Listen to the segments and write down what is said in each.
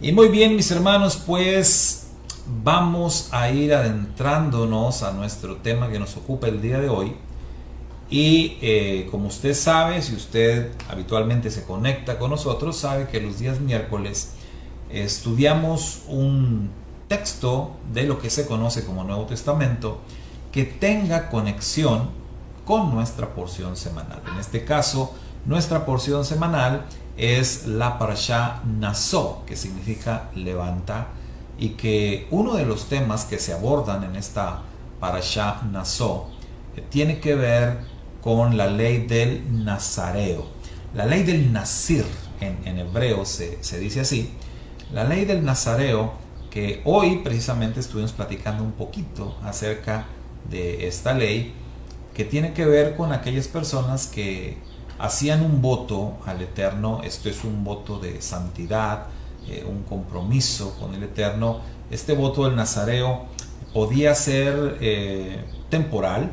Y muy bien, mis hermanos, pues vamos a ir adentrándonos a nuestro tema que nos ocupa el día de hoy. Y como usted sabe, si usted habitualmente se conecta con nosotros, sabe que los días miércoles estudiamos un texto de lo que se conoce como Nuevo Testamento que tenga conexión con nuestra porción semanal. En este caso, nuestra porción semanal es la Parashá Naso, que significa levanta, y que uno de los temas que se abordan en esta Parashá Naso tiene que ver con la ley del Nazareo. La ley del Nazir, en hebreo se dice así. La ley del Nazareo, que hoy precisamente estuvimos platicando un poquito acerca de esta ley, que tiene que ver con aquellas personas que hacían un voto al Eterno. Esto es un voto de santidad, un compromiso con el Eterno. Este voto del Nazareo podía ser temporal,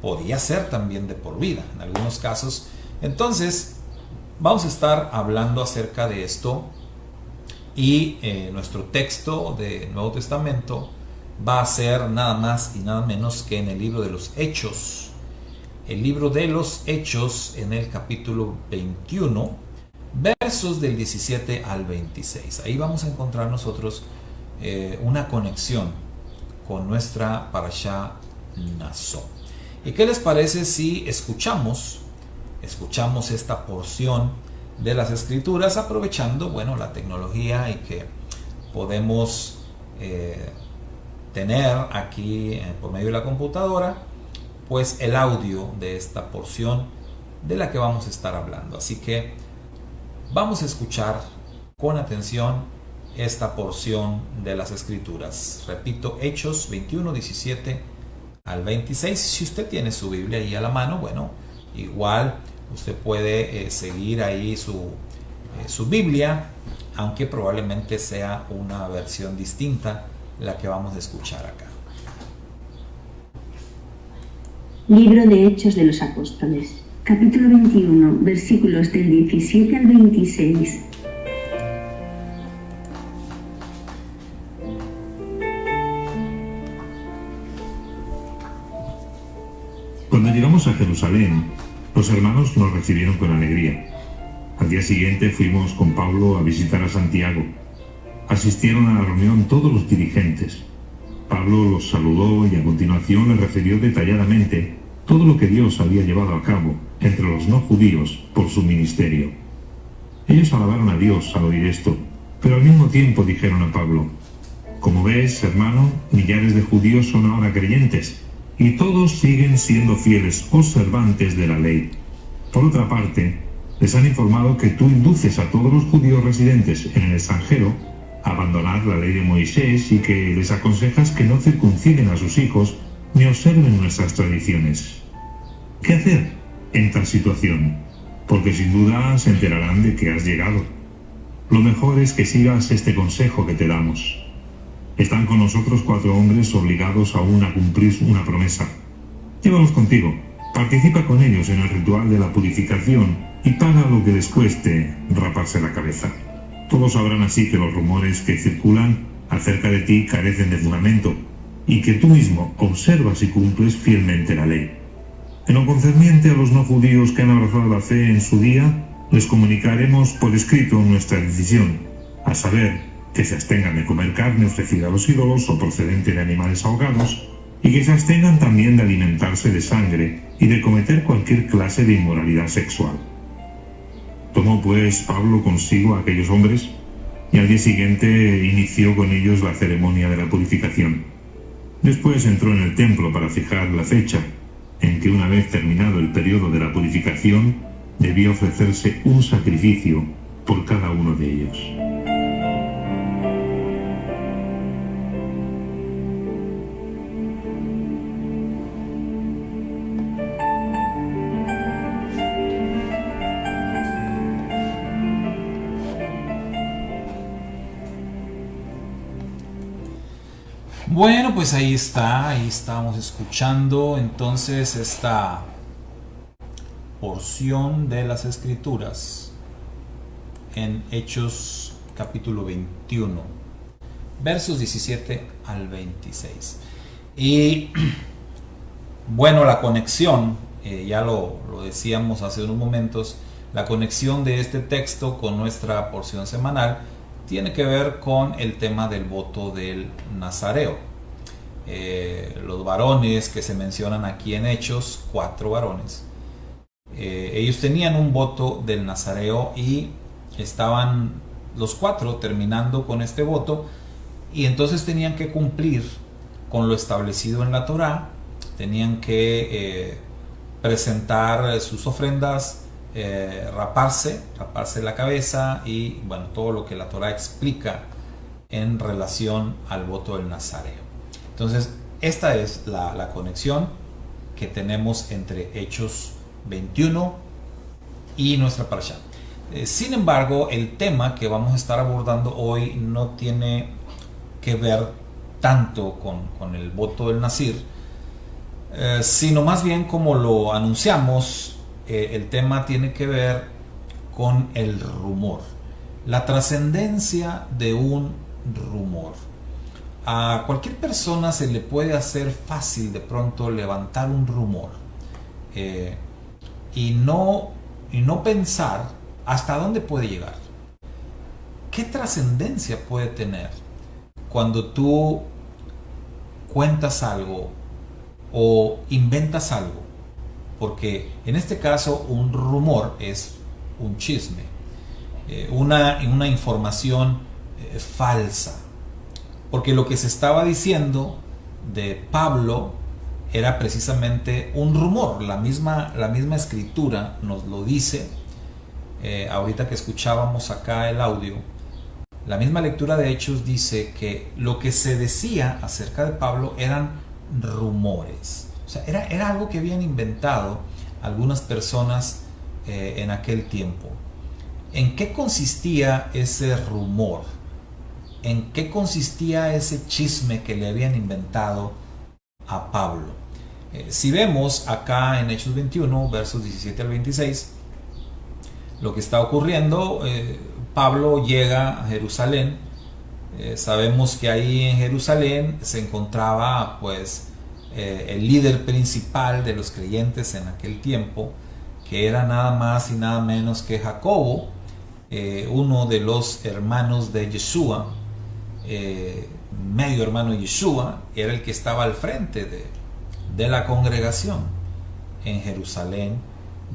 podía ser también de por vida en algunos casos. Entonces vamos a estar hablando acerca de esto, y nuestro texto de Nuevo Testamento va a ser nada más y nada menos que en el libro de los Hechos. El libro de los Hechos, en el capítulo 21, versos del 17 al 26. Ahí vamos a encontrar nosotros una conexión con nuestra Parashá Naso. ¿Y qué les parece si escuchamos esta porción de las Escrituras, aprovechando, bueno, la tecnología, y que podemos tener aquí por medio de la computadora, pues el audio de esta porción de la que vamos a estar hablando? Así que vamos a escuchar con atención esta porción de las Escrituras. Repito, Hechos 21, 17 al 26. Si usted tiene su Biblia ahí a la mano, bueno, igual usted puede seguir ahí su Biblia, aunque probablemente sea una versión distinta la que vamos a escuchar acá. Libro de Hechos de los Apóstoles, capítulo 21, versículos del 17 al 26. Cuando llegamos a Jerusalén, los hermanos nos recibieron con alegría. Al día siguiente fuimos con Pablo a visitar a Santiago. Asistieron a la reunión todos los dirigentes. Pablo los saludó y a continuación les refirió detalladamente todo lo que Dios había llevado a cabo entre los no judíos por su ministerio. Ellos alabaron a Dios al oír esto, pero al mismo tiempo dijeron a Pablo: «Como ves, hermano, millares de judíos son ahora creyentes, y todos siguen siendo fieles observantes de la ley. Por otra parte, les han informado que tú induces a todos los judíos residentes en el extranjero a abandonar la ley de Moisés, y que les aconsejas que no circunciden a sus hijos ni observen nuestras tradiciones. ¿Qué hacer en tal situación? Porque sin duda se enterarán de que has llegado. Lo mejor es que sigas este consejo que te damos. Están con nosotros 4 hombres obligados aún a cumplir una promesa. Llévalos contigo, participa con ellos en el ritual de la purificación y paga lo que les cueste raparse la cabeza. Todos sabrán así que los rumores que circulan acerca de ti carecen de fundamento, y que tú mismo observas y cumples fielmente la ley. En lo concerniente a los no judíos que han abrazado la fe en su día, les comunicaremos por escrito nuestra decisión, a saber, que se abstengan de comer carne ofrecida a los ídolos o procedente de animales ahogados, y que se abstengan también de alimentarse de sangre y de cometer cualquier clase de inmoralidad sexual». Tomó pues Pablo consigo a aquellos hombres, y al día siguiente inició con ellos la ceremonia de la purificación. Después entró en el templo para fijar la fecha en que, una vez terminado el periodo de la purificación, debía ofrecerse un sacrificio por cada uno de ellos. Bueno, pues ahí estábamos escuchando entonces esta porción de las Escrituras en Hechos capítulo 21, versos 17 al 26. Y bueno, la conexión, ya lo decíamos hace unos momentos, la conexión de este texto con nuestra porción semanal tiene que ver con el tema del voto del nazareo. Los varones que se mencionan aquí en Hechos, 4 varones, ellos tenían un voto del nazareo y estaban los 4 terminando con este voto, y entonces tenían que cumplir con lo establecido en la Torá. Tenían que presentar sus ofrendas, raparse la cabeza y bueno, todo lo que la Torá explica en relación al voto del nazareo. Entonces, esta es la conexión que tenemos entre Hechos 21 y nuestra parashá. Sin embargo, el tema que vamos a estar abordando hoy no tiene que ver tanto con el voto del nazir, sino más bien, como lo anunciamos, el tema tiene que ver con el rumor, la trascendencia de un rumor. A cualquier persona se le puede hacer fácil de pronto levantar un rumor, y no pensar hasta dónde puede llegar, qué trascendencia puede tener cuando tú cuentas algo o inventas algo, porque en este caso un rumor es un chisme, una información falsa, porque lo que se estaba diciendo de Pablo era precisamente un rumor. La misma escritura nos lo dice. Ahorita que escuchábamos acá el audio, la misma lectura de Hechos dice que lo que se decía acerca de Pablo eran rumores. O sea, era algo que habían inventado algunas personas en aquel tiempo. ¿En qué consistía ese rumor? ¿En qué consistía ese chisme que le habían inventado a Pablo? Si vemos acá en Hechos 21, versos 17 al 26, lo que está ocurriendo, Pablo llega a Jerusalén. Sabemos que ahí en Jerusalén se encontraba pues el líder principal de los creyentes en aquel tiempo, que era nada más y nada menos que Jacobo, uno de los hermanos de Yeshua, medio hermano de Yeshua. Era el que estaba al frente de la congregación en Jerusalén,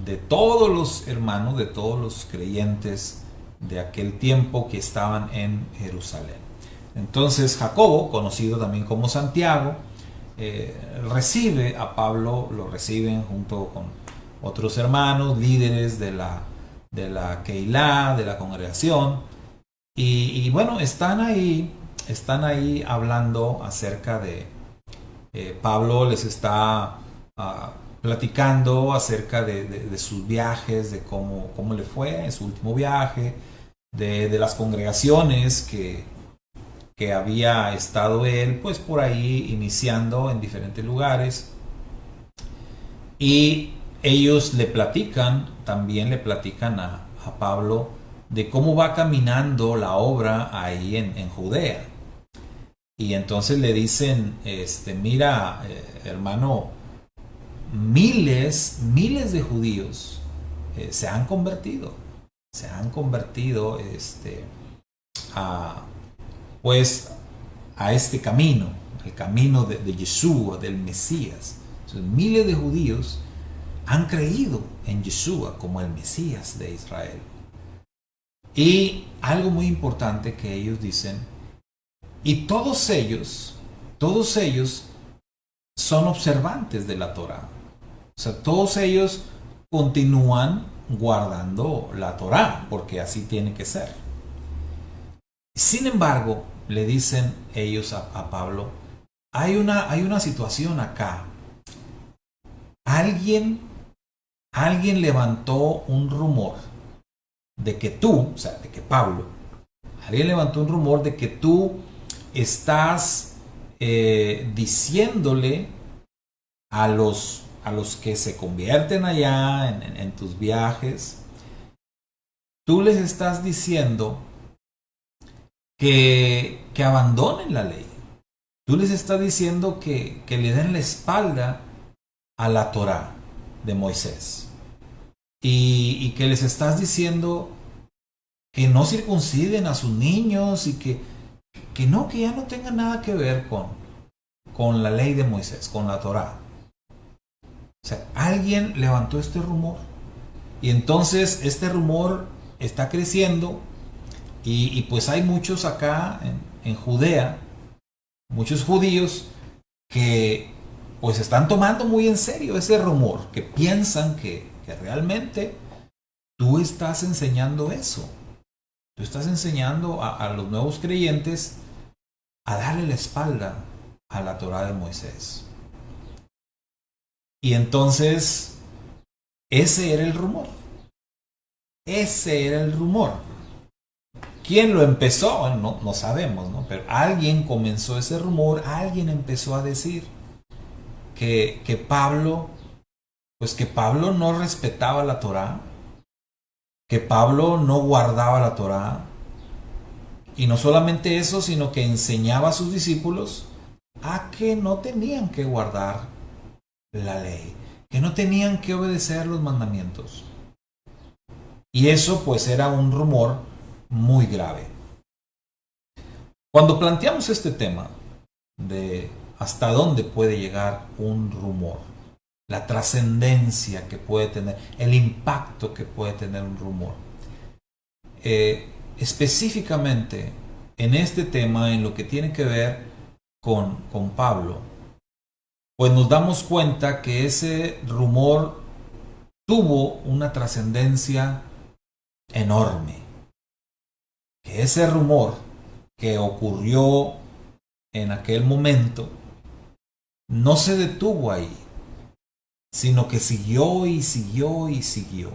de todos los hermanos, de todos los creyentes de aquel tiempo que estaban en Jerusalén. Entonces Jacobo, conocido también como Santiago, recibe a Pablo, lo reciben junto con otros hermanos, líderes de la Keilah, de la congregación, y bueno, están ahí hablando acerca de Pablo. Les está platicando acerca de sus viajes, de cómo le fue en su último viaje, de las congregaciones que había estado él pues por ahí iniciando en diferentes lugares. Y ellos también le platican a Pablo de cómo va caminando la obra ahí en Judea. Y entonces le dicen, mira, hermano, miles de judíos se han convertido a este camino, el camino de Yeshua, del Mesías. Entonces, miles de judíos han creído en Yeshua como el Mesías de Israel. Y algo muy importante que ellos dicen, y todos ellos son observantes de la Torá. O sea, todos ellos continúan guardando la Torá, porque así tiene que ser. Sin embargo, le dicen ellos a Pablo, hay una situación acá. Alguien levantó un rumor de que alguien levantó un rumor de que tú estás diciéndole a los que se convierten allá en tus viajes, tú les estás diciendo que abandonen la ley. Tú les estás diciendo que le den la espalda a la Torá de Moisés. Y que les estás diciendo que no circunciden a sus niños y que ya no tengan nada que ver con la ley de Moisés, con la Torá. O sea, alguien levantó este rumor. Y entonces este rumor está creciendo y pues hay muchos acá en Judea, muchos judíos que pues están tomando muy en serio ese rumor, que piensan que realmente tú estás enseñando eso. Tú estás enseñando a los nuevos creyentes a darle la espalda a la Torá de Moisés. Y entonces, ese era el rumor. Ese era el rumor. ¿Quién lo empezó? No sabemos, ¿no? Pero alguien comenzó ese rumor, alguien empezó a decir que Pablo, pues que Pablo no respetaba la Torá, que Pablo no guardaba la Torá, y no solamente eso, sino que enseñaba a sus discípulos a que no tenían que guardar la ley, que no tenían que obedecer los mandamientos. Y eso pues era un rumor muy grave. Cuando planteamos este tema de hasta dónde puede llegar un rumor, la trascendencia que puede tener, el impacto que puede tener un rumor, específicamente en este tema, en lo que tiene que ver con Pablo, pues nos damos cuenta que ese rumor tuvo una trascendencia enorme. Que ese rumor que ocurrió en aquel momento no se detuvo ahí, sino que siguió y siguió y siguió.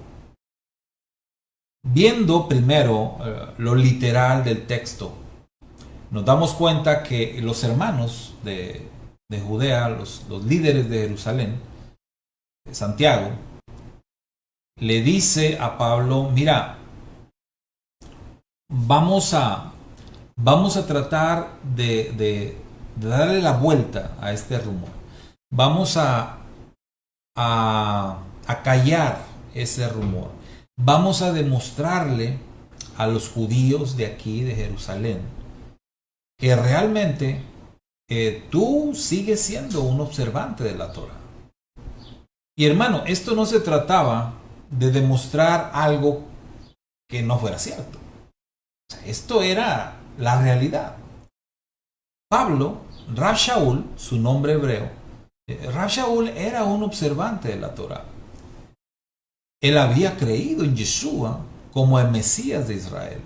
Viendo primero lo literal del texto, nos damos cuenta que los hermanos de Judea, los líderes de Jerusalén, de Santiago, le dice a Pablo, mira, vamos a tratar de darle la vuelta a este rumor. Vamos a callar ese rumor. Vamos a demostrarle a los judíos de aquí, de Jerusalén, que realmente tú sigues siendo un observante de la Torá. Y hermano, esto no se trataba de demostrar algo que no fuera cierto. O sea, esto era la realidad. Pablo, Rab Shaul, su nombre hebreo, Rab Shaul era un observante de la Torá. Él había creído en Yeshua como el Mesías de Israel.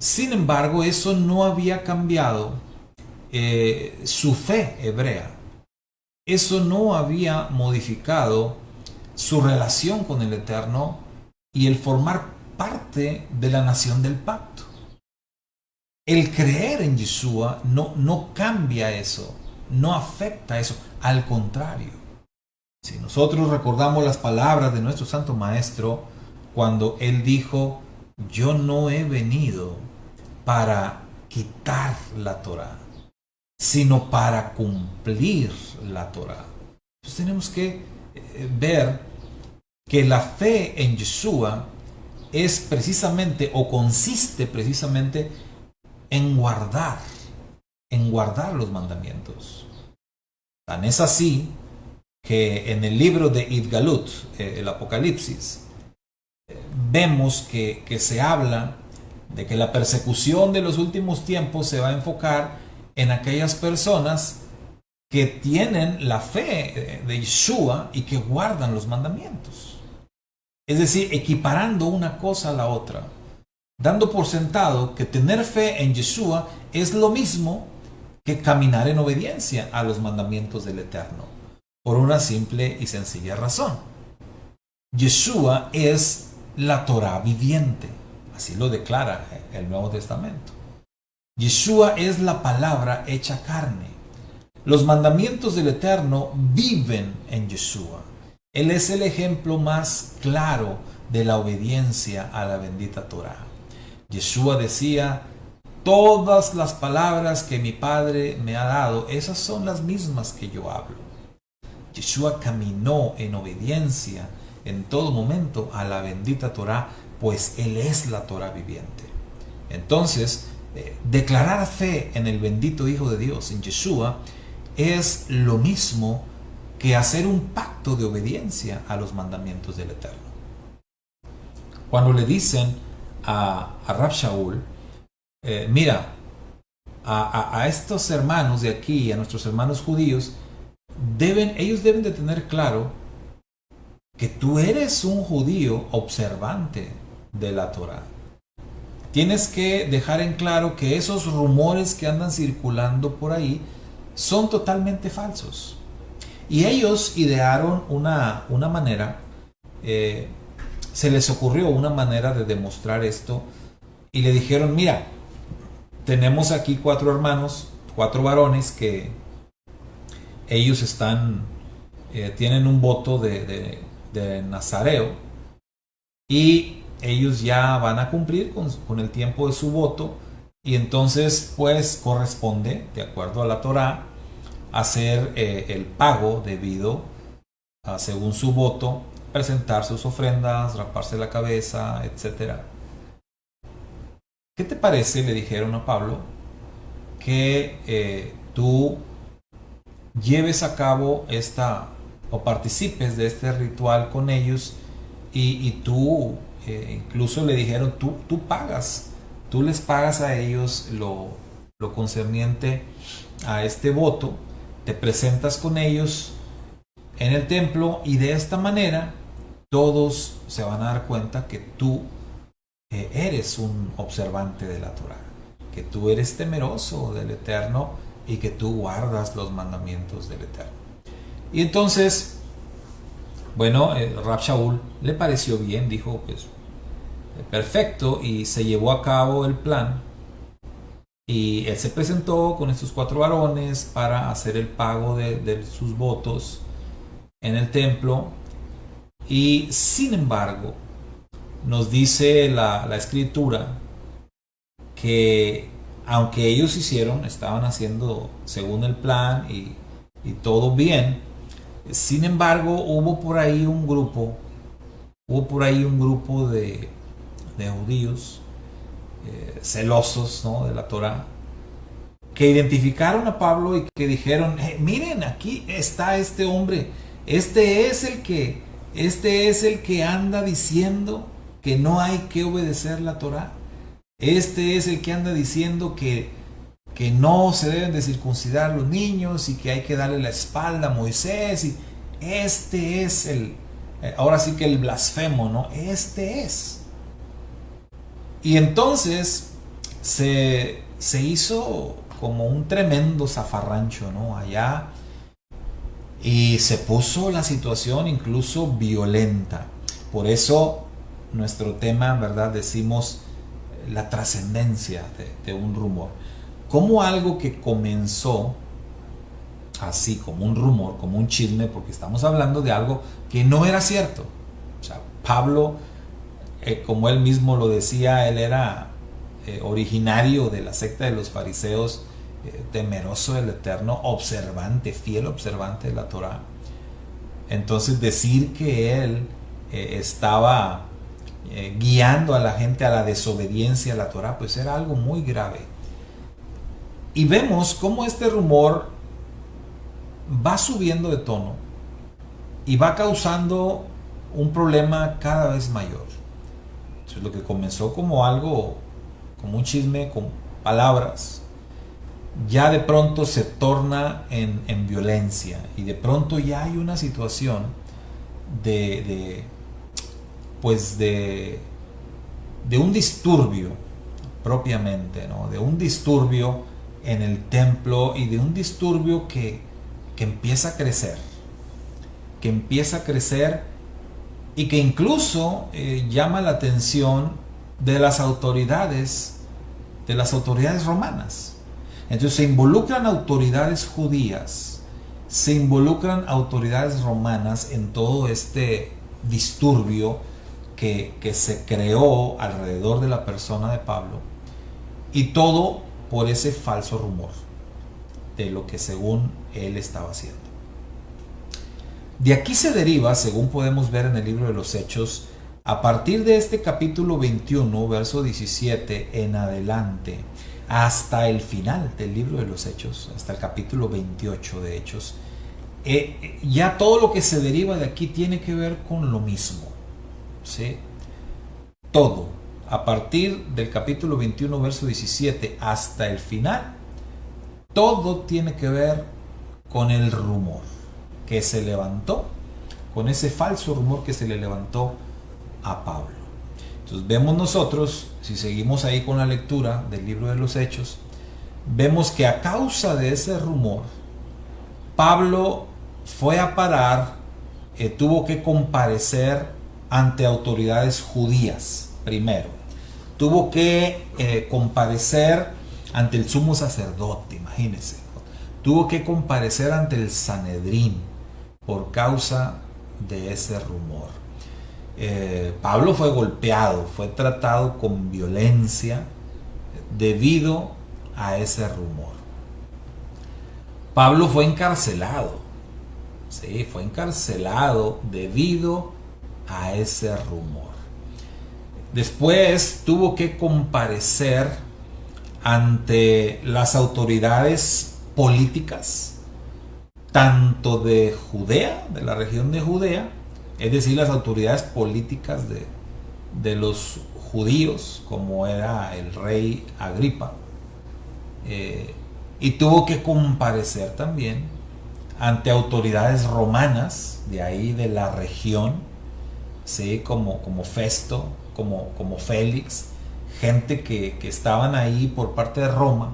Sin embargo, eso no había cambiado su fe hebrea. Eso no había modificado su relación con el Eterno y el formar parte de la nación del pacto. El creer en Yeshua no cambia eso, no afecta eso, al contrario. Si nosotros recordamos las palabras de nuestro Santo Maestro cuando Él dijo, yo no he venido para quitar la Torá, sino para cumplir la Torá. Entonces tenemos que ver que la fe en Yeshua es precisamente o consiste precisamente en guardar los mandamientos. Tan es así que en el libro de Idgalut, el Apocalipsis, vemos que se habla de que la persecución de los últimos tiempos se va a enfocar en aquellas personas que tienen la fe de Yeshua y que guardan los mandamientos. Es decir, equiparando una cosa a la otra, dando por sentado que tener fe en Yeshua es lo mismo que caminar en obediencia a los mandamientos del Eterno, por una simple y sencilla razón. Yeshua es la Torá viviente, así lo declara el Nuevo Testamento. Yeshua es la palabra hecha carne. Los mandamientos del Eterno viven en Yeshua. Él es el ejemplo más claro de la obediencia a la bendita Torá. Yeshua decía todas las palabras que mi Padre me ha dado, esas son las mismas que yo hablo. Yeshua caminó en obediencia en todo momento a la bendita Torá, pues Él es la Torá viviente. Entonces, declarar fe en el bendito Hijo de Dios, en Yeshua, es lo mismo que hacer un pacto de obediencia a los mandamientos del Eterno. Cuando le dicen a Rab Shaul, mira, a estos hermanos de aquí, a nuestros hermanos judíos, ellos deben de tener claro que tú eres un judío observante de la Torá. Tienes que dejar en claro que esos rumores que andan circulando por ahí son totalmente falsos. Y ellos idearon una manera, se les ocurrió una manera de demostrar esto, y le dijeron, mira, tenemos aquí 4 hermanos, 4 varones que ellos tienen un voto de nazareo, y ellos ya van a cumplir con el tiempo de su voto, y entonces pues corresponde, de acuerdo a la Torá, hacer el pago debido según su voto, presentar sus ofrendas, raparse la cabeza, etc. ¿Qué te parece? Le dijeron a Pablo que tú lleves a cabo o participes de este ritual con ellos, y tú incluso le dijeron, tú pagas, tú les pagas a ellos lo concerniente a este voto, te presentas con ellos en el templo, y de esta manera todos se van a dar cuenta que tú eres un observante de la Torá, que tú eres temeroso del Eterno y que tú guardas los mandamientos del Eterno. Y entonces, bueno, Rab Shaul le pareció bien, dijo, pues perfecto, y se llevó a cabo el plan, y él se presentó con estos 4 varones para hacer el pago de sus votos en el templo. Y sin embargo, nos dice la escritura que aunque ellos estaban haciendo según el plan y todo bien, sin embargo hubo por ahí un grupo de judíos celosos, ¿no?, de la Torá, que identificaron a Pablo y que dijeron, miren, aquí está este hombre, este es el que anda diciendo que no hay que obedecer la Torá, este es el que anda diciendo que no se deben de circuncidar los niños y que hay que darle la espalda a Moisés, y este es ahora sí que el blasfemo, ¿no? Este es. Y entonces se hizo como un tremendo zafarrancho, ¿no?, allá, y se puso la situación incluso violenta. Por eso nuestro tema, ¿verdad?, decimos la trascendencia de un rumor. Como algo que comenzó así, como un rumor, como un chisme, porque estamos hablando de algo que no era cierto. O sea, Pablo, como él mismo lo decía, él era originario de la secta de los fariseos, temeroso del Eterno, observante, fiel observante de la Torá. Entonces decir que él estaba guiando a la gente a la desobediencia a la Torá, pues era algo muy grave. Y vemos cómo este rumor va subiendo de tono y va causando un problema cada vez mayor. Entonces, lo que comenzó como algo, como un chisme con palabras, ya de pronto se torna en violencia, y de pronto ya hay una situación de un disturbio propiamente, ¿no?, de un disturbio en el templo, y de un disturbio que empieza a crecer, y que incluso llama la atención de las autoridades romanas. Entonces se involucran autoridades judías, se involucran autoridades romanas en todo este disturbio que se creó alrededor de la persona de Pablo. Y todo por ese falso rumor de lo que según él estaba haciendo. De aquí se deriva, según podemos ver en el libro de los Hechos, a partir de este capítulo 21, verso 17 en adelante, hasta el final del libro de los Hechos, hasta el capítulo 28 de Hechos, ya todo lo que se deriva de aquí tiene que ver con lo mismo, ¿sí? Todo, a partir del capítulo 21, verso 17 hasta el final, todo tiene que ver con el rumor que se levantó, con ese falso rumor que se le levantó a Pablo. Entonces vemos nosotros, si seguimos ahí con la lectura del libro de los Hechos, vemos que a causa de ese rumor, Pablo fue a parar, tuvo que comparecer ante autoridades judías primero. Tuvo que comparecer ante el sumo sacerdote, imagínense. Tuvo que comparecer ante el Sanedrín por causa de ese rumor. Pablo fue golpeado, fue tratado con violencia debido a ese rumor. Pablo fue encarcelado, sí, fue encarcelado debido a ese rumor. Después tuvo que comparecer ante las autoridades políticas, tanto de Judea, de la región de Judea, es decir, las autoridades políticas de los judíos, como era el rey Agripa, y tuvo que comparecer también ante autoridades romanas, de ahí de la región, ¿sí? como Festo, como Félix, gente que estaban ahí por parte de Roma.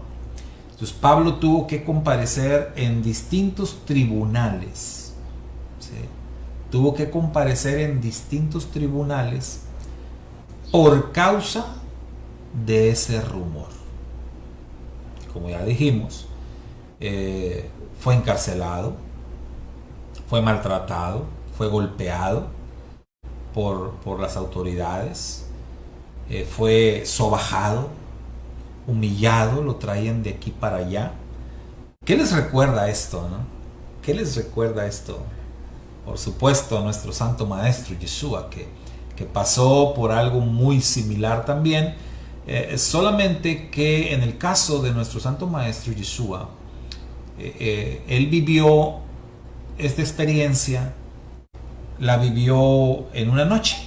Entonces Pablo tuvo que comparecer en distintos tribunales, ¿sí? Tuvo que comparecer en distintos tribunales por causa de ese rumor. Como ya dijimos, fue encarcelado, fue maltratado, fue golpeado por las autoridades, fue sobajado, humillado, lo traían de aquí para allá. ¿Qué les recuerda esto, no? ¿Qué les recuerda esto? Por supuesto, a nuestro santo maestro Yeshua, que pasó por algo muy similar también, solamente que en el caso de nuestro santo maestro Yeshua, él vivió esta experiencia, la vivió en una noche.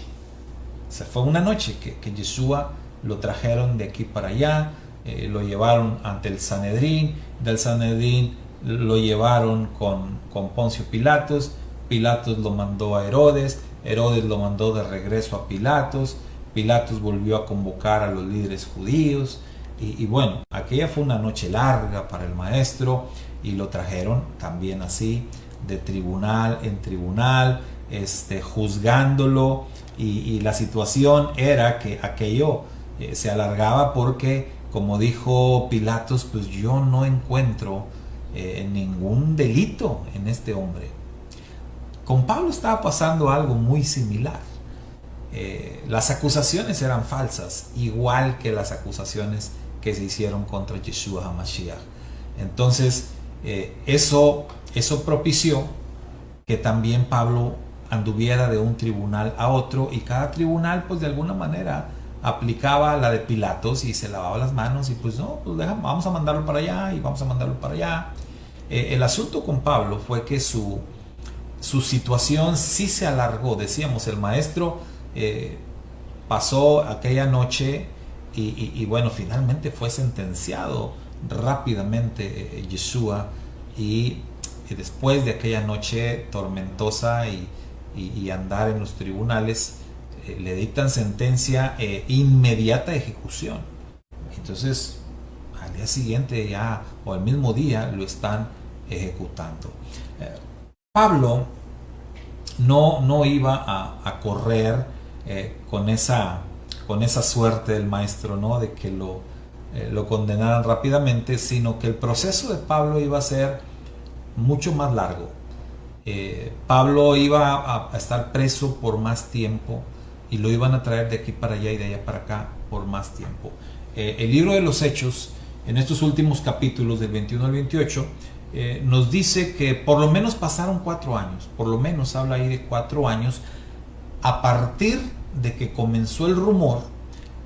O sea, fue una noche que Yeshua lo trajeron de aquí para allá, lo llevaron ante el Sanedrín, del Sanedrín lo llevaron con Poncio Pilatos, Pilatos lo mandó a Herodes, Herodes lo mandó de regreso a Pilatos, Pilatos volvió a convocar a los líderes judíos, y bueno, aquella fue una noche larga para el maestro, y lo trajeron también así, de tribunal en tribunal, juzgándolo, y la situación era que aquello se alargaba porque, como dijo Pilatos, pues yo no encuentro ningún delito en este hombre. Con Pablo estaba pasando algo muy similar. Las acusaciones eran falsas, igual que las acusaciones que se hicieron contra Yeshua HaMashiach. Entonces, eso propició que también Pablo anduviera de un tribunal a otro, y cada tribunal pues de alguna manera aplicaba la de Pilatos y se lavaba las manos, y pues no, pues vamos a mandarlo para allá y vamos a mandarlo para allá. El asunto con Pablo fue que su situación sí se alargó. Decíamos, el maestro pasó aquella noche y bueno, finalmente fue sentenciado rápidamente Yeshua, y después de aquella noche tormentosa y andar en los tribunales, le dictan sentencia inmediata de ejecución. Entonces al día siguiente ya, o al mismo día, lo están ejecutando. Pablo no iba a correr con esa suerte del maestro, ¿no? De que lo condenaran rápidamente, sino que el proceso de Pablo iba a ser mucho más largo. Pablo iba a estar preso por más tiempo, y lo iban a traer de aquí para allá y de allá para acá por más tiempo. El libro de los Hechos, en estos últimos capítulos del 21 al 28, nos dice que por lo menos pasaron 4 años, por lo menos habla ahí de 4 años, a partir de que comenzó el rumor,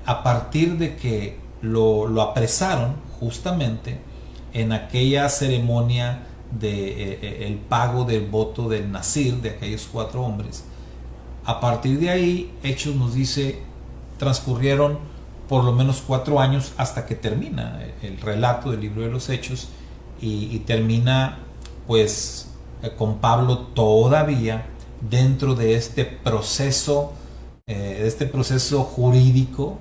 a partir de que lo apresaron justamente en aquella ceremonia de el pago del voto del Nazir de aquellos 4 hombres. A partir de ahí, Hechos nos dice, transcurrieron por lo menos 4 años hasta que termina el relato del libro de los Hechos y termina pues con Pablo todavía dentro de este proceso jurídico,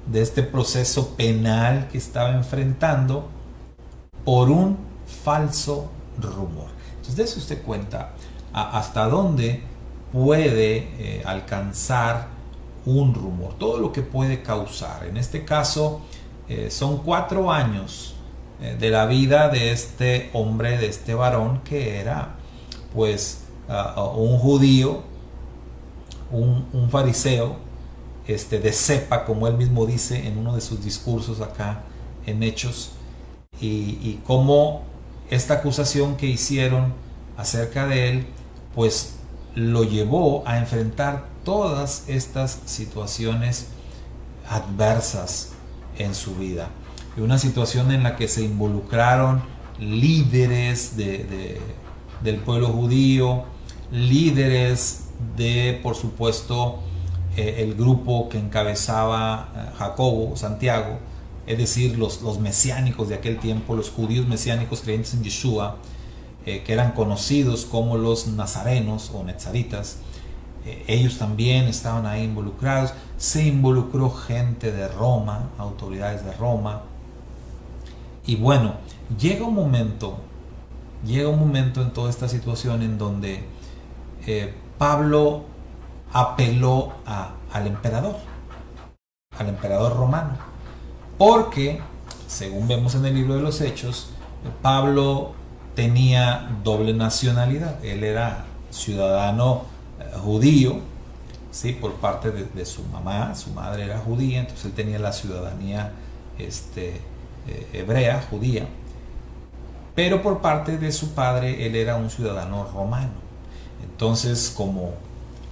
de este proceso penal que estaba enfrentando por un falso rumor. Entonces, dése usted cuenta hasta dónde puede alcanzar un rumor, todo lo que puede causar. En este caso, son 4 años de la vida de este hombre, de este varón que era pues un judío, un fariseo, de cepa, como él mismo dice en uno de sus discursos acá en Hechos, y cómo esta acusación que hicieron acerca de él pues lo llevó a enfrentar todas estas situaciones adversas en su vida. Y una situación en la que se involucraron líderes del pueblo judío, líderes de, por supuesto, el grupo que encabezaba Jacobo, Santiago, es decir, los mesiánicos de aquel tiempo, los judíos mesiánicos creyentes en Yeshua, que eran conocidos como los nazarenos o netzaritas. Ellos también estaban ahí involucrados. Se involucró gente de Roma, autoridades de Roma. Y bueno, llega un momento en toda esta situación en donde Pablo apeló al emperador romano, porque según vemos en el libro de los Hechos, Pablo tenía doble nacionalidad. Él era ciudadano judío, ¿sí? Por parte de su mamá. Su madre era judía, entonces él tenía la ciudadanía hebrea, judía, pero por parte de su padre él era un ciudadano romano. Entonces, como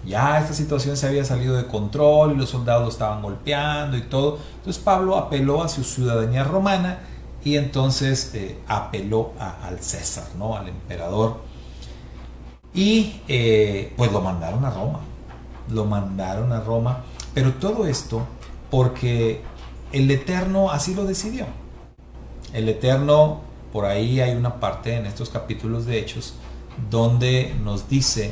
ya esta situación se había salido de control y los soldados lo estaban golpeando y todo, entonces Pablo apeló a su ciudadanía romana y entonces apeló al César, ¿no? Al emperador, y pues lo mandaron a Roma. Pero todo esto porque el Eterno así lo decidió. El Eterno, por ahí hay una parte en estos capítulos de Hechos donde nos dice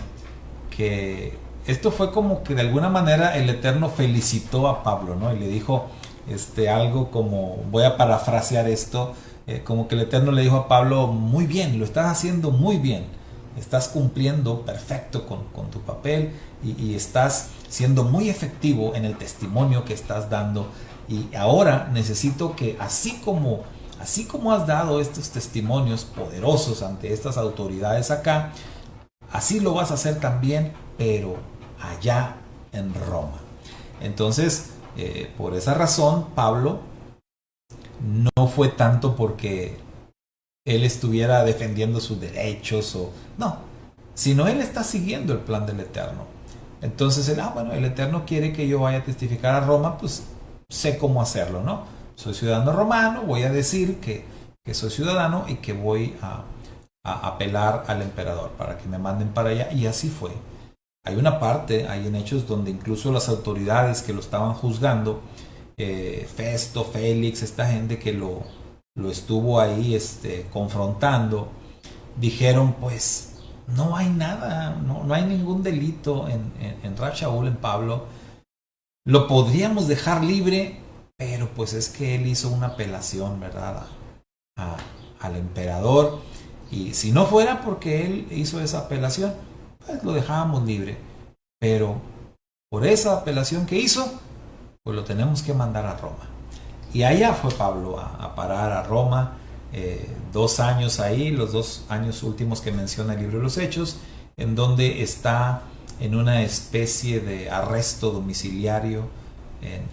que esto fue como que de alguna manera el Eterno felicitó a Pablo, ¿no? Y le dijo algo como, voy a parafrasear esto, como que el Eterno le dijo a Pablo, muy bien, lo estás haciendo muy bien, estás cumpliendo perfecto con tu papel y estás siendo muy efectivo en el testimonio que estás dando, y ahora necesito que así como has dado estos testimonios poderosos ante estas autoridades acá, así lo vas a hacer también, pero allá en Roma. Entonces, por esa razón, Pablo no fue tanto porque él estuviera defendiendo sus derechos no, sino él está siguiendo el plan del Eterno. Entonces él, el Eterno quiere que yo vaya a testificar a Roma, pues sé cómo hacerlo, ¿no? Soy ciudadano romano, voy a decir que soy ciudadano y que voy a apelar al emperador para que me manden para allá. Y así fue. Hay una parte ahí en Hechos donde incluso las autoridades que lo estaban juzgando, Festo, Félix, esta gente que lo estuvo ahí confrontando, dijeron, pues no hay nada, no hay ningún delito en Rab Shaul, en Pablo, lo podríamos dejar libre, pero pues es que él hizo una apelación, ¿verdad?, al emperador, y si no fuera porque él hizo esa apelación, pues lo dejábamos libre, pero por esa apelación que hizo, pues lo tenemos que mandar a Roma. Y allá fue Pablo a parar a Roma, 2 años ahí, los 2 años últimos que menciona el libro de los Hechos, en donde está en una especie de arresto domiciliario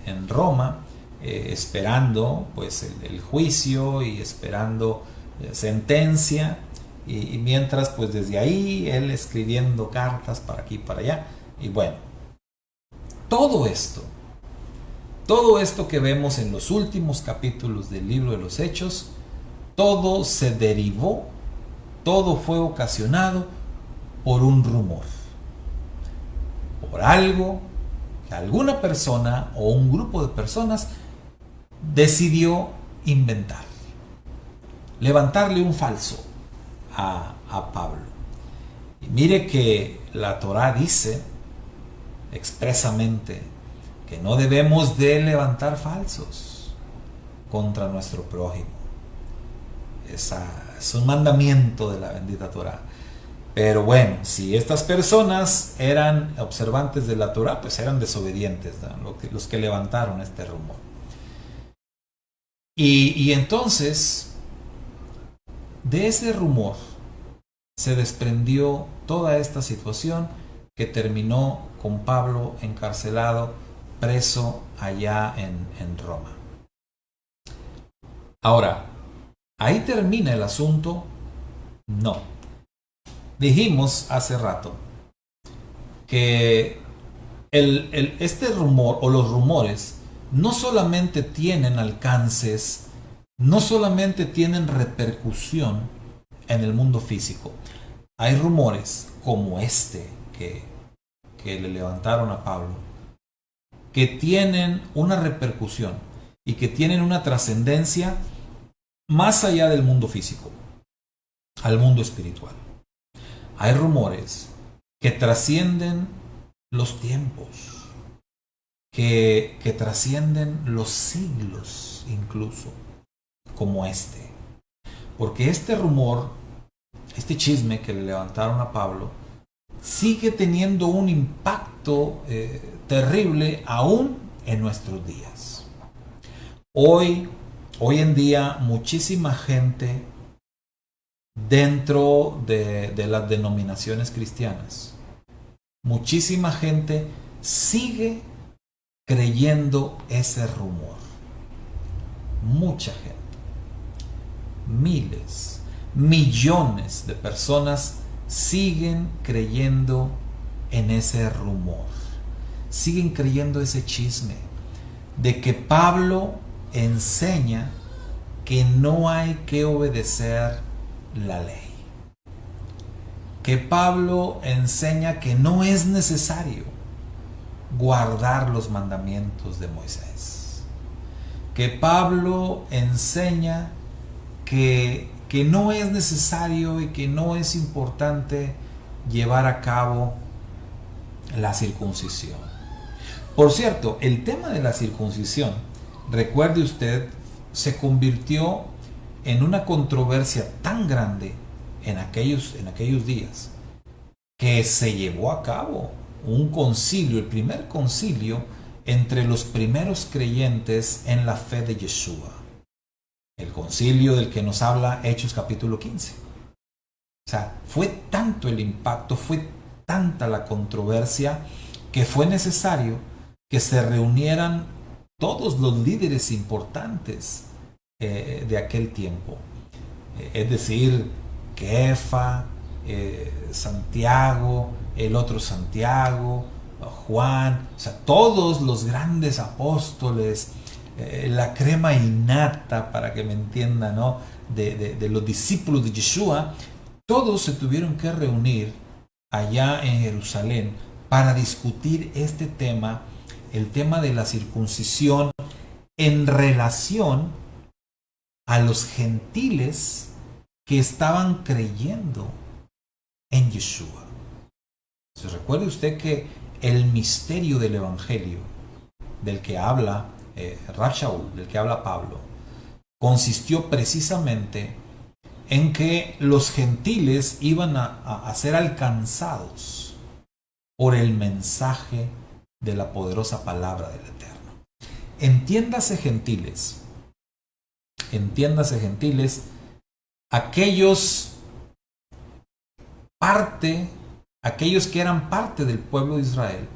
en Roma, esperando pues el juicio y esperando sentencia, y mientras pues desde ahí él escribiendo cartas para aquí y para allá. Y bueno, todo esto que vemos en los últimos capítulos del libro de los Hechos, todo se derivó, todo fue ocasionado por un rumor, por algo que alguna persona o un grupo de personas decidió inventar, levantarle un falso a Pablo. Y mire que la Torá dice expresamente que no debemos de levantar falsos contra nuestro prójimo. Es un mandamiento de la bendita Torá. Pero bueno, si estas personas eran observantes de la Torá, pues eran desobedientes, ¿no? Los que levantaron este rumor. Y entonces, de ese rumor se desprendió toda esta situación que terminó con Pablo encarcelado, preso allá en Roma. Ahora, ¿ahí termina el asunto? No. Dijimos hace rato que este rumor o los rumores no solamente tienen alcances, no solamente tienen repercusión en el mundo físico. Hay rumores como este que le levantaron a Pablo, que tienen una repercusión y que tienen una trascendencia más allá del mundo físico, al mundo espiritual. Hay rumores que trascienden los tiempos, que trascienden los siglos incluso, como este. Porque este rumor, este chisme que le levantaron a Pablo, sigue teniendo un impacto terrible aún en nuestros días. Hoy en día, muchísima gente dentro de las denominaciones cristianas, muchísima gente sigue creyendo ese rumor. Mucha gente, miles, millones de personas siguen creyendo en ese rumor, siguen creyendo ese chisme de que Pablo enseña que no hay que obedecer la ley, que Pablo enseña que no es necesario guardar los mandamientos de Moisés, que Pablo enseña que no es necesario y que no es importante llevar a cabo la circuncisión. Por cierto, el tema de la circuncisión, recuerde usted, se convirtió en una controversia tan grande en aquellos días, que se llevó a cabo un concilio, el primer concilio entre los primeros creyentes en la fe de Yeshua. El concilio del que nos habla Hechos capítulo 15. O sea, fue tanto el impacto, fue tanta la controversia, que fue necesario que se reunieran todos los líderes importantes de aquel tiempo. Es decir, Kefa, Santiago, el otro Santiago, Juan, o sea, todos los grandes apóstoles, la crema innata, para que me entiendan, ¿no? de los discípulos de Yeshua, todos se tuvieron que reunir allá en Jerusalén para discutir este tema, el tema de la circuncisión en relación a los gentiles que estaban creyendo en Yeshua. Entonces, recuerde usted que el misterio del Evangelio del que habla Rav Shaul, del que habla Pablo, consistió precisamente en que los gentiles iban a ser alcanzados por el mensaje de la poderosa palabra del Eterno. Entiéndase gentiles, aquellos que eran parte del pueblo de Israel,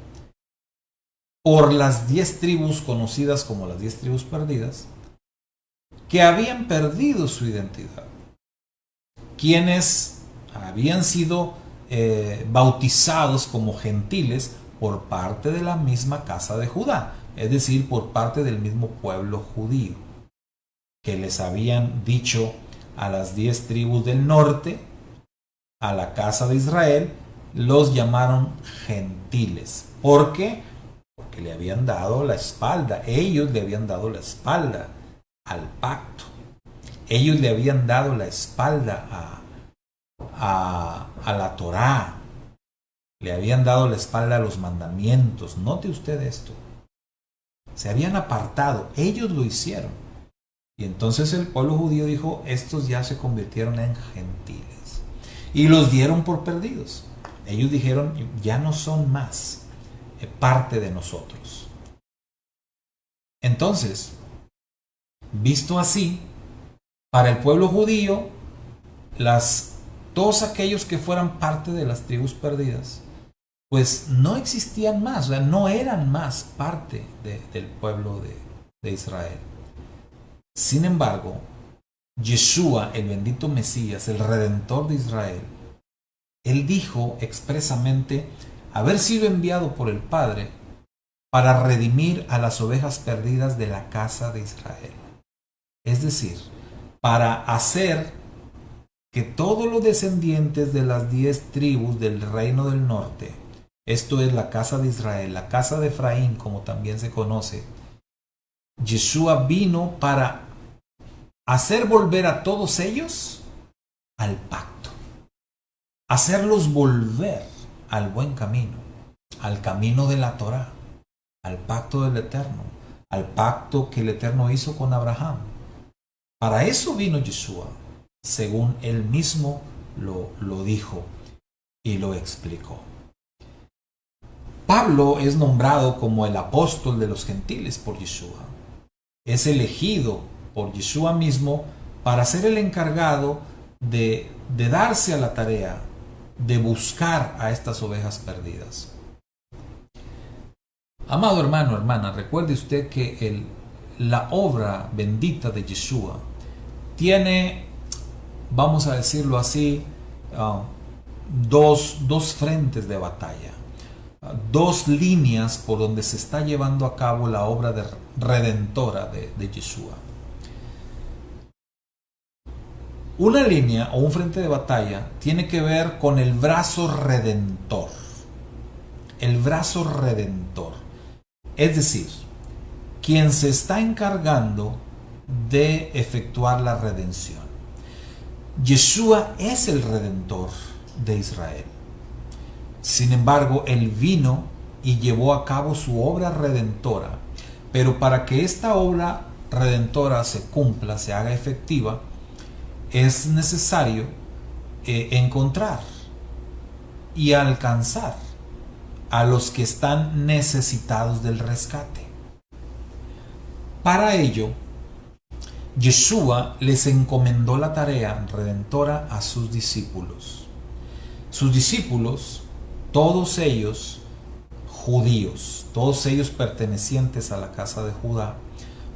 por las 10 tribus conocidas como las 10 tribus perdidas, que habían perdido su identidad, quienes habían sido bautizados como gentiles por parte de la misma casa de Judá, es decir, por parte del mismo pueblo judío, que les habían dicho a las 10 tribus del norte, a la casa de Israel, los llamaron gentiles. ¿Por qué? Porque le habían dado la espalda. Ellos le habían dado la espalda al pacto. Ellos le habían dado la espalda a la Torá. Le habían dado la espalda a los mandamientos. Note usted esto. Se habían apartado. Ellos lo hicieron. Y entonces el pueblo judío dijo, estos ya se convirtieron en gentiles. Y los dieron por perdidos. Ellos dijeron, ya no son más parte de nosotros. Entonces, visto así, para el pueblo judío, todos aquellos que fueran parte de las tribus perdidas, pues no existían más, o sea, no eran más parte del pueblo de Israel. Sin embargo, Yeshua, el bendito Mesías, el Redentor de Israel, él dijo expresamente haber sido enviado por el Padre para redimir a las ovejas perdidas de la casa de Israel. Es decir, para hacer que todos los descendientes de las 10 tribus del reino del norte, esto es la casa de Israel, la casa de Efraín, como también se conoce, Yeshua vino para hacer volver a todos ellos al pacto, hacerlos volver al buen camino, al camino de la Torá, al pacto del Eterno, al pacto que el Eterno hizo con Abraham. Para eso vino Yeshua, según él mismo lo dijo y lo explicó. Pablo es nombrado como el apóstol de los gentiles por Yeshua. Es elegido por Yeshua mismo para ser el encargado de darse a la tarea de buscar a estas ovejas perdidas. Amado hermano, hermana, recuerde usted que la obra bendita de Yeshua tiene, vamos a decirlo así, dos frentes de batalla, dos líneas por donde se está llevando a cabo la obra redentora de Yeshua. Una línea o un frente de batalla tiene que ver con el brazo redentor. El brazo redentor. Es decir, quien se está encargando de efectuar la redención. Yeshua es el redentor de Israel. Sin embargo, él vino y llevó a cabo su obra redentora. Pero para que esta obra redentora se cumpla, se haga efectiva, es necesario encontrar y alcanzar a los que están necesitados del rescate. Para ello, Yeshua les encomendó la tarea redentora a sus discípulos. Sus discípulos, todos ellos judíos, todos ellos pertenecientes a la casa de Judá,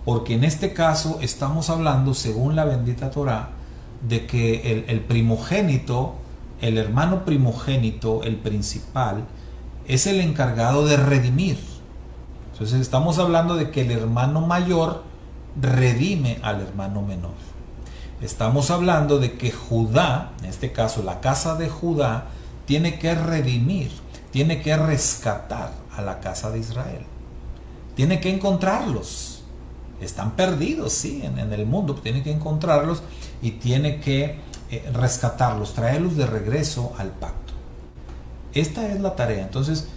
porque en este caso estamos hablando, según la bendita Torá, de que el primogénito, el hermano primogénito, el principal, es el encargado de redimir. Entonces estamos hablando de que el hermano mayor redime al hermano menor. Estamos hablando de que Judá, en este caso la casa de Judá, tiene que redimir, tiene que rescatar a la casa de Israel. Tiene que encontrarlos. Están perdidos, sí, en el mundo, tiene que encontrarlos y tiene que rescatarlos, traerlos de regreso al pacto. Esta es la tarea. Entonces,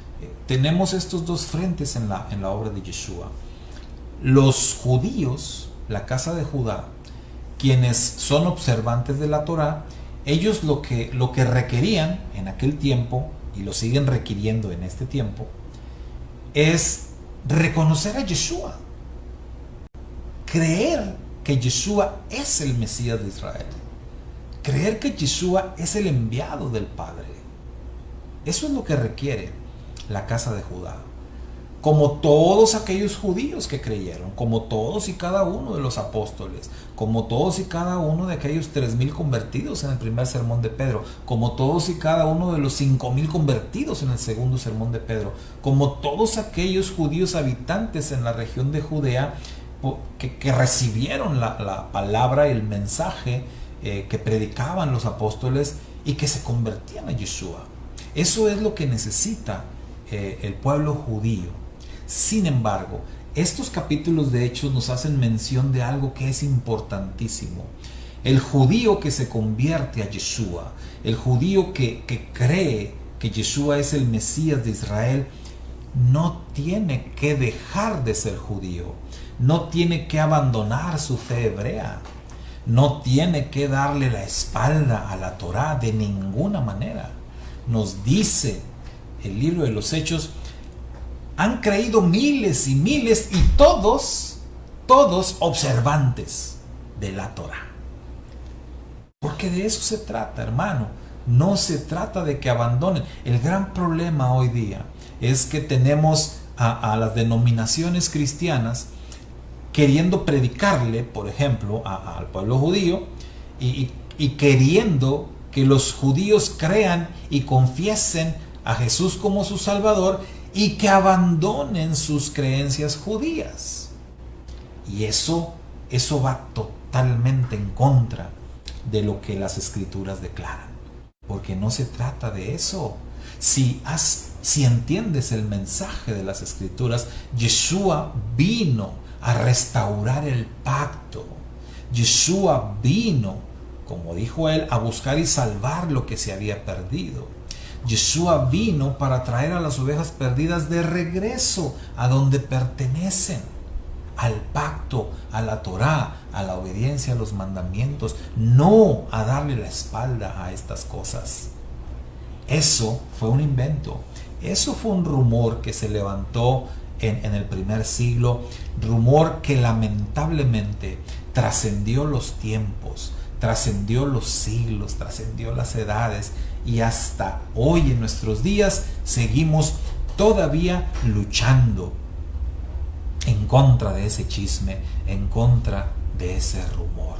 tenemos estos dos frentes en la obra de Yeshua. Los judíos, la casa de Judá, quienes son observantes de la Torá, ellos lo que requerían en aquel tiempo, y lo siguen requiriendo en este tiempo, es reconocer a Yeshua, creer que Yeshua es el Mesías de Israel, creer que Yeshua es el enviado del Padre. Eso es lo que requiere la casa de Judá. como todos aquellos judíos que creyeron, como todos y cada uno de los apóstoles, como todos y cada uno de aquellos 3,000 convertidos en el primer sermón de Pedro, como todos y cada uno de los 5,000 convertidos en el segundo sermón de Pedro, como todos aquellos judíos habitantes en la región de Judea que recibieron la palabra y el mensaje que predicaban los apóstoles y que se convertían a Yeshua. Eso es lo que necesita el pueblo judío. Sin embargo, estos capítulos de Hechos nos hacen mención de algo que es importantísimo. El judío que se convierte a Yeshua, el judío que cree que Yeshua es el Mesías de Israel, no tiene que dejar de ser judío, no tiene que abandonar su fe hebrea, no tiene que darle la espalda a la Torá de ninguna manera. Nos dice el libro de los Hechos: han creído miles y miles, y todos observantes de la Torá. Porque de eso se trata, hermano. No se trata de que abandonen. El gran problema hoy día es que tenemos a las denominaciones cristianas queriendo predicarle, por ejemplo, al pueblo judío y queriendo que los judíos crean y confiesen a Jesús como su Salvador y que abandonen sus creencias judías. Y eso va totalmente en contra de lo que las Escrituras declaran. Porque no se trata de eso. Si entiendes el mensaje de las Escrituras, Yeshua vino a restaurar el pacto. Yeshua vino, como dijo él, a buscar y salvar lo que se había perdido. Yeshua vino para traer a las ovejas perdidas de regreso a donde pertenecen, al pacto, a la Torá, a la obediencia a los mandamientos, no a darle la espalda a estas cosas. Eso fue un invento, eso fue un rumor que se levantó en el primer siglo, rumor que lamentablemente trascendió los tiempos, trascendió los siglos, trascendió las edades, y hasta hoy en nuestros días seguimos todavía luchando en contra de ese chisme, en contra de ese rumor.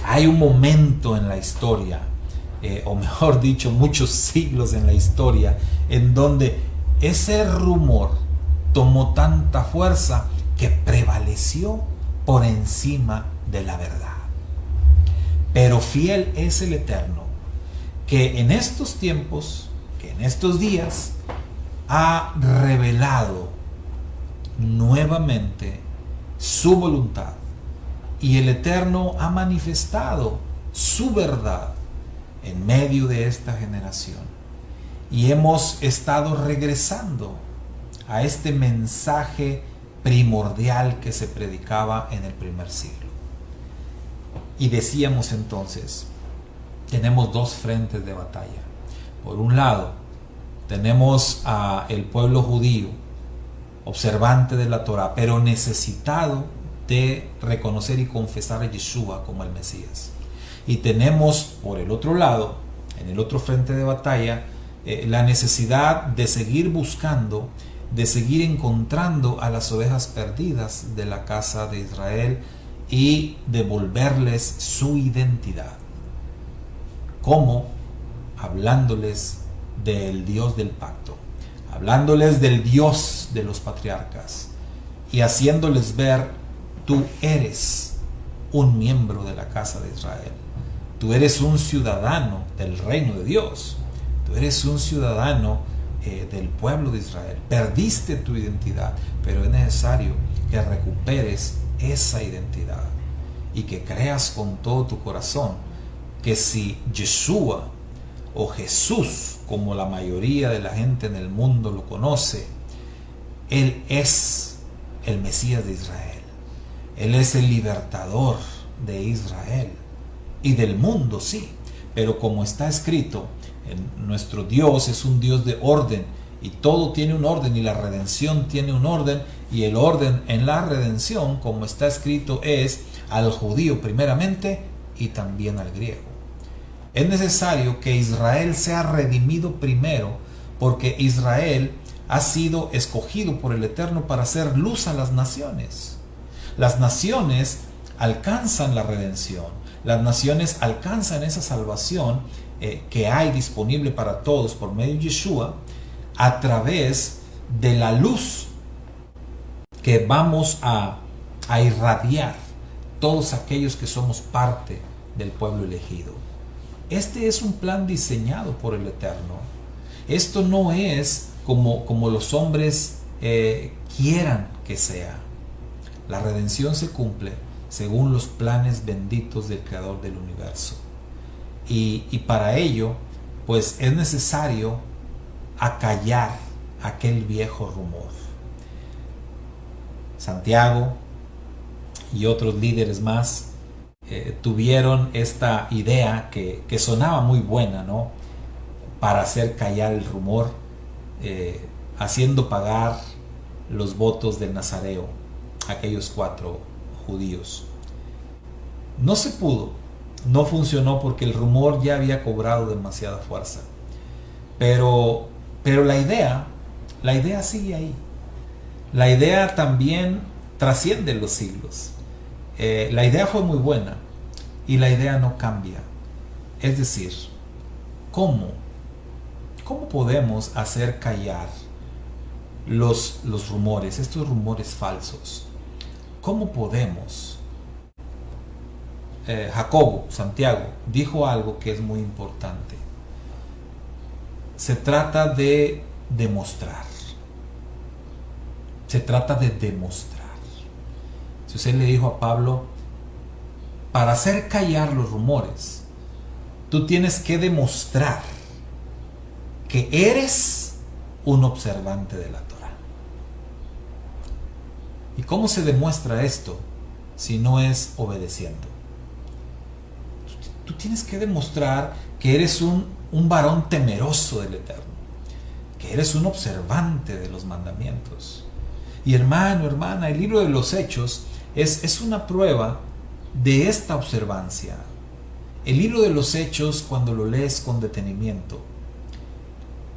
Hay un momento en la historia, o mejor dicho, muchos siglos en la historia, en donde ese rumor tomó tanta fuerza que prevaleció por encima de la verdad. Pero fiel es el Eterno, que en estos tiempos, que en estos días, ha revelado nuevamente su voluntad, y el Eterno ha manifestado su verdad en medio de esta generación. Y hemos estado regresando a este mensaje primordial que se predicaba en el primer siglo. Y decíamos entonces, tenemos dos frentes de batalla. Por un lado, tenemos al pueblo judío, observante de la Torá, pero necesitado de reconocer y confesar a Yeshua como el Mesías. Y tenemos por el otro lado, en el otro frente de batalla, la necesidad de seguir buscando, de seguir encontrando a las ovejas perdidas de la casa de Israel y devolverles su identidad. ¿Cómo? Hablándoles del Dios del pacto, hablándoles del Dios de los patriarcas y haciéndoles ver: tú eres un miembro de la casa de Israel, tú eres un ciudadano del reino de Dios, tú eres un ciudadano del pueblo de Israel. Perdiste tu identidad, pero es necesario que recuperes esa identidad y que creas con todo tu corazón que si Yeshua o Jesús, como la mayoría de la gente en el mundo lo conoce, Él es el Mesías de Israel, Él es el libertador de Israel y del mundo, sí, pero como está escrito, nuestro Dios es un Dios de orden, y todo tiene un orden, y la redención tiene un orden, y el orden en la redención, como está escrito, es al judío primeramente y también al griego. Es necesario que Israel sea redimido primero, porque Israel has sido escogido por el Eterno para hacer luz a las naciones. Las naciones alcanzan la redención. Las naciones alcanzan esa salvación que hay disponible para todos por medio de Yeshua a través de la luz que vamos a irradiar todos aquellos que somos parte del pueblo elegido. Este es un plan diseñado por el Eterno. Esto no es como los hombres quieran que sea. La redención se cumple según los planes benditos del Creador del universo. Y para ello, pues es necesario acallar aquel viejo rumor. Santiago y otros líderes más tuvieron esta idea que sonaba muy buena, ¿no? Para hacer callar el rumor, haciendo pagar los votos del Nazareo a aquellos 4 judíos. No se pudo, no funcionó porque el rumor ya había cobrado demasiada fuerza. Pero la idea sigue ahí. La idea también trasciende los siglos. La idea fue muy buena y la idea no cambia. Es decir, ¿cómo podemos hacer callar los rumores, estos rumores falsos? ¿Cómo podemos? Jacobo, Santiago, dijo algo que es muy importante. Se trata de demostrar. Se trata de demostrar. Si usted le dijo a Pablo, para hacer callar los rumores, tú tienes que demostrar que eres un observante de la Torah. ¿Y cómo se demuestra esto si no es obedeciendo? Tú tienes que demostrar que eres un varón temeroso del Eterno, que eres un observante de los mandamientos. Y hermano, hermana, el libro de los Hechos es una prueba de esta observancia. El libro de los Hechos, cuando lo lees con detenimiento,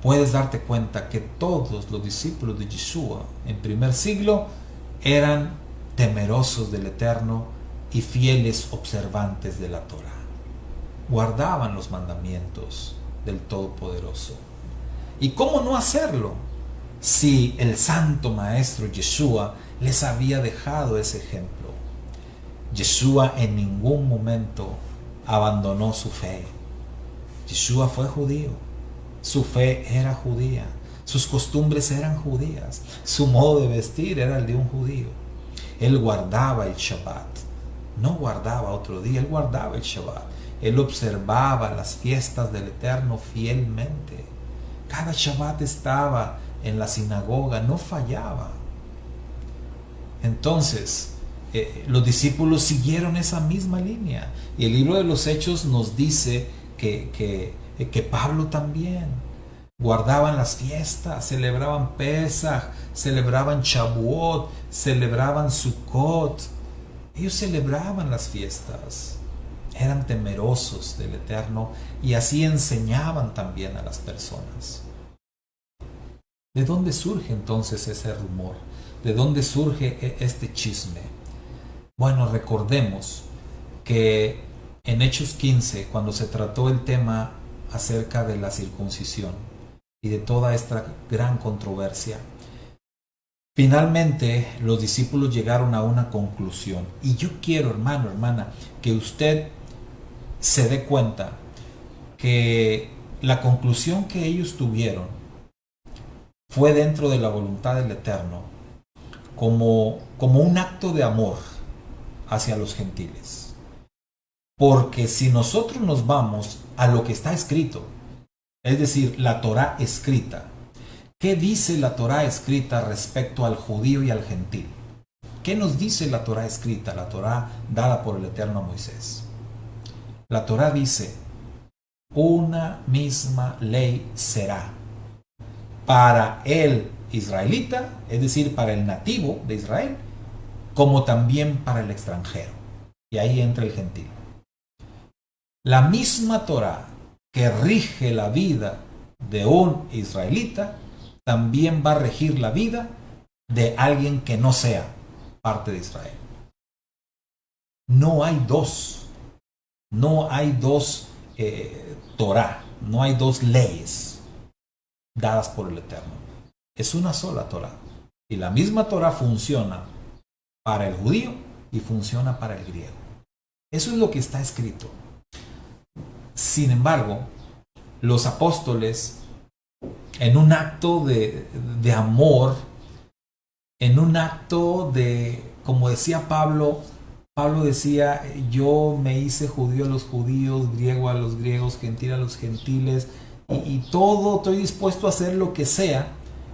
puedes darte cuenta que todos los discípulos de Yeshua en primer siglo eran temerosos del Eterno y fieles observantes de la Torah. Guardaban los mandamientos del Todopoderoso. ¿Y cómo no hacerlo si el Santo Maestro Yeshua les había dejado ese ejemplo? Yeshua en ningún momento abandonó su fe. Yeshua fue judío. Su fe era judía, sus costumbres eran judías, su modo de vestir era el de un judío. Él guardaba el Shabbat, no guardaba otro día, él guardaba el Shabbat. Él observaba las fiestas del Eterno fielmente. Cada Shabbat estaba en la sinagoga, no fallaba. Entonces, los discípulos siguieron esa misma línea. Y el libro de los Hechos nos dice que Pablo también guardaban las fiestas, celebraban Pesaj, celebraban Shavuot, celebraban Sukkot. Ellos celebraban las fiestas, eran temerosos del Eterno y así enseñaban también a las personas. ¿De dónde surge entonces ese rumor? ¿De dónde surge este chisme? Bueno, recordemos que en Hechos 15, cuando se trató el tema acerca de la circuncisión y de toda esta gran controversia, finalmente los discípulos llegaron a una conclusión. Y yo quiero, hermano, hermana, que usted se dé cuenta que la conclusión que ellos tuvieron fue dentro de la voluntad del Eterno, como un acto de amor hacia los gentiles. Porque si nosotros nos vamos a lo que está escrito, es decir, la Torá escrita, ¿qué dice la Torá escrita respecto al judío y al gentil? ¿Qué nos dice la Torá escrita, la Torá dada por el Eterno a Moisés? La Torá dice, una misma ley será para el israelita, es decir, para el nativo de Israel, como también para el extranjero. Y ahí entra el gentil. La misma Torá que rige la vida de un israelita también va a regir la vida de alguien que no sea parte de Israel. No hay dos. No hay dos Torah. No hay dos leyes dadas por el Eterno. Es una sola Torah. Y la misma Torah funciona para el judío y funciona para el griego. Eso es lo que está escrito. Sin embargo, los apóstoles, en un acto de amor, en un acto de, como decía Pablo decía, yo me hice judío a los judíos, griego a los griegos, gentil a los gentiles, y todo, estoy dispuesto a hacer lo que sea,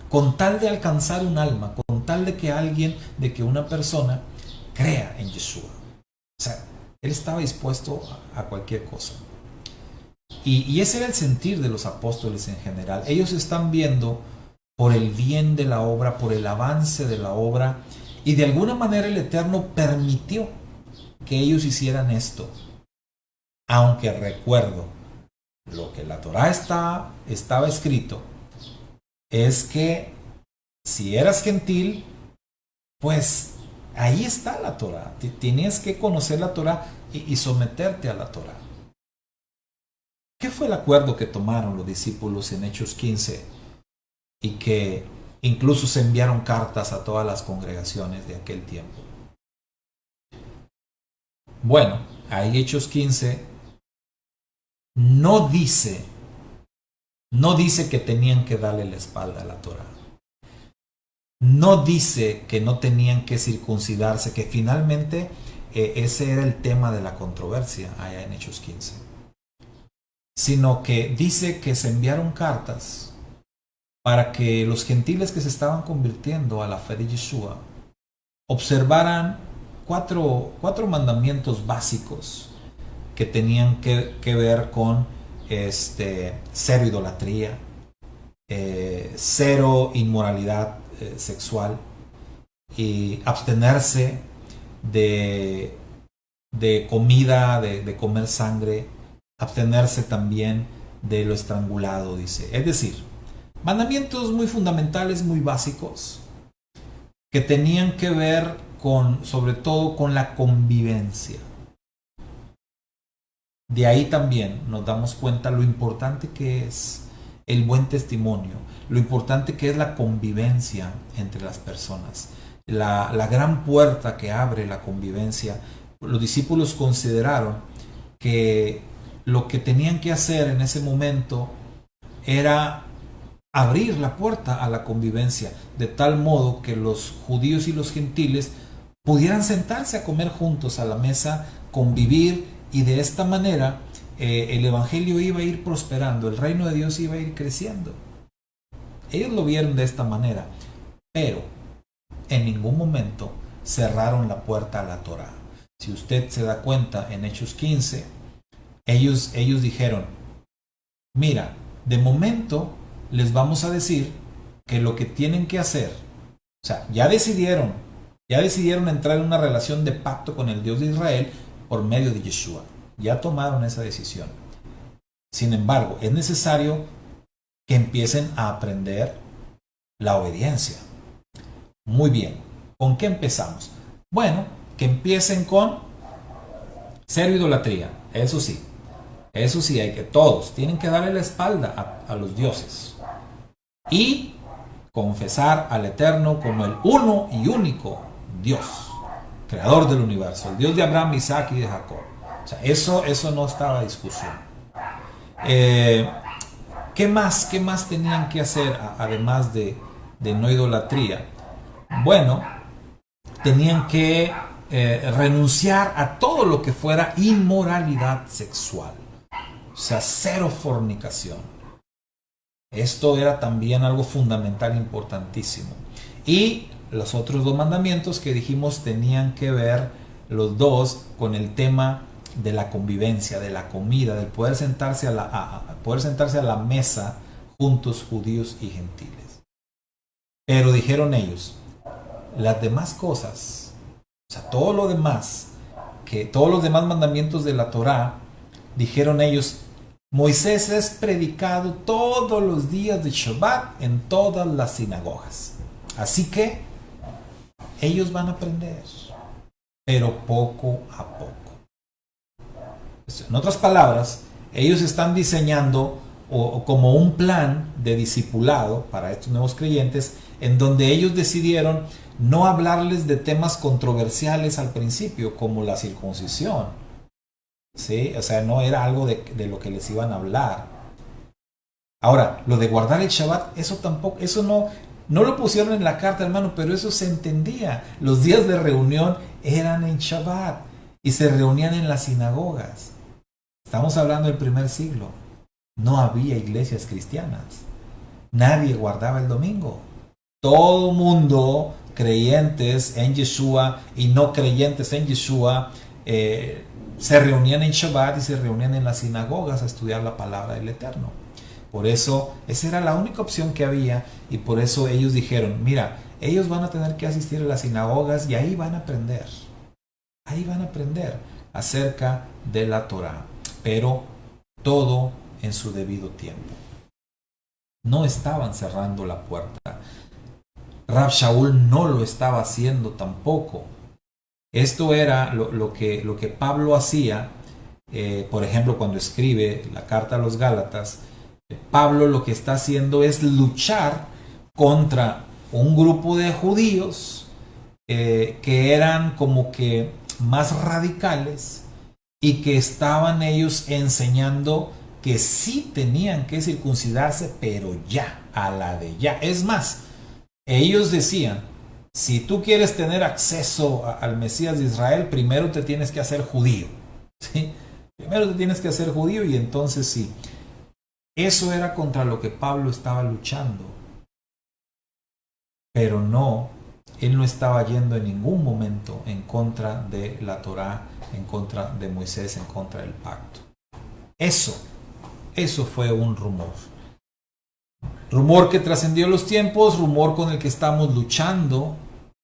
con tal de alcanzar un alma, con tal de que una persona crea en Yeshua. O sea, él estaba dispuesto a cualquier cosa. Y ese era el sentir de los apóstoles en general. Ellos están viendo por el bien de la obra, por el avance de la obra, y de alguna manera el Eterno permitió que ellos hicieran esto. Aunque recuerdo, lo que la Torah estaba escrito, es que si eras gentil, pues ahí está la Torah. Tienes que conocer la Torah y someterte a la Torah. ¿Qué fue el acuerdo que tomaron los discípulos en Hechos 15? Y que incluso se enviaron cartas a todas las congregaciones de aquel tiempo. Bueno, ahí Hechos 15 no dice que tenían que darle la espalda a la Torah. No dice que no tenían que circuncidarse, que finalmente ese era el tema de la controversia allá en Hechos 15. Sino que dice que se enviaron cartas para que los gentiles que se estaban convirtiendo a la fe de Yeshua observaran cuatro mandamientos básicos que tenían que ver con cero idolatría, cero inmoralidad sexual y abstenerse de comida, de comer sangre, abstenerse también de lo estrangulado, dice. Es decir, mandamientos muy fundamentales, muy básicos, que tenían que ver sobre todo con la convivencia. De ahí también nos damos cuenta lo importante que es el buen testimonio, lo importante que es la convivencia entre las personas, la gran puerta que abre la convivencia. Los discípulos consideraron que lo que tenían que hacer en ese momento era abrir la puerta a la convivencia, de tal modo que los judíos y los gentiles pudieran sentarse a comer juntos a la mesa, convivir, y de esta manera el evangelio iba a ir prosperando, el reino de Dios iba a ir creciendo. Ellos lo vieron de esta manera, pero en ningún momento cerraron la puerta a la Torah. Si usted se da cuenta, en Hechos 15, ellos dijeron, mira, de momento les vamos a decir que lo que tienen que hacer, o sea, ya decidieron entrar en una relación de pacto con el Dios de Israel por medio de Yeshua. Ya tomaron esa decisión. Sin embargo, es necesario que empiecen a aprender la obediencia. Muy bien. ¿Con qué empezamos? Bueno, que empiecen con cero idolatría. Eso sí, todos tienen que darle la espalda a los dioses. Y confesar al Eterno como el uno y único Dios, creador del universo, el Dios de Abraham, Isaac y de Jacob. O sea, eso no estaba a discusión. ¿Qué más tenían que hacer además de no idolatría? Bueno, tenían que renunciar a todo lo que fuera inmoralidad sexual. O sea, cero fornicación. Esto era también algo fundamental, importantísimo. Y los otros dos mandamientos que dijimos tenían que ver los dos con el tema de la convivencia, de la comida, del poder sentarse a la mesa juntos, judíos y gentiles. Pero dijeron ellos, las demás cosas, o sea, todos los demás mandamientos de la Torá, dijeron ellos, Moisés es predicado todos los días de Shabbat en todas las sinagogas. Así que ellos van a aprender, pero poco a poco. En otras palabras, ellos están diseñando como un plan de discipulado para estos nuevos creyentes, en donde ellos decidieron no hablarles de temas controversiales al principio, como la circuncisión. ¿Sí? O sea, no era algo de lo que les iban a hablar. Ahora, lo de guardar el Shabbat, eso tampoco, eso no lo pusieron en la carta, hermano, pero eso se entendía. Los días de reunión eran en Shabbat y se reunían en las sinagogas. Estamos hablando del primer siglo. No había iglesias cristianas. Nadie guardaba el domingo. Todo mundo, creyentes en Yeshua y no creyentes en Yeshua, se reunían en Shabbat y se reunían en las sinagogas a estudiar la palabra del Eterno. Por eso, esa era la única opción que había, y por eso ellos dijeron, mira, ellos van a tener que asistir a las sinagogas y ahí van a aprender. Ahí van a aprender acerca de la Torá, pero todo en su debido tiempo. No estaban cerrando la puerta. Rab Shaul no lo estaba haciendo tampoco. Esto era lo que Pablo hacía, por ejemplo, cuando escribe la carta a los Gálatas. Pablo lo que está haciendo es luchar contra un grupo de judíos que eran como que más radicales y que estaban ellos enseñando que sí tenían que circuncidarse, pero ya, a la de ya. Es más, ellos decían, si tú quieres tener acceso al Mesías de Israel, primero te tienes que hacer judío. ¿Sí? Primero te tienes que hacer judío y entonces sí. Eso era contra lo que Pablo estaba luchando. Pero no, él no estaba yendo en ningún momento en contra de la Torá, en contra de Moisés, en contra del pacto. Eso fue un rumor. Rumor que trascendió los tiempos, rumor con el que estamos luchando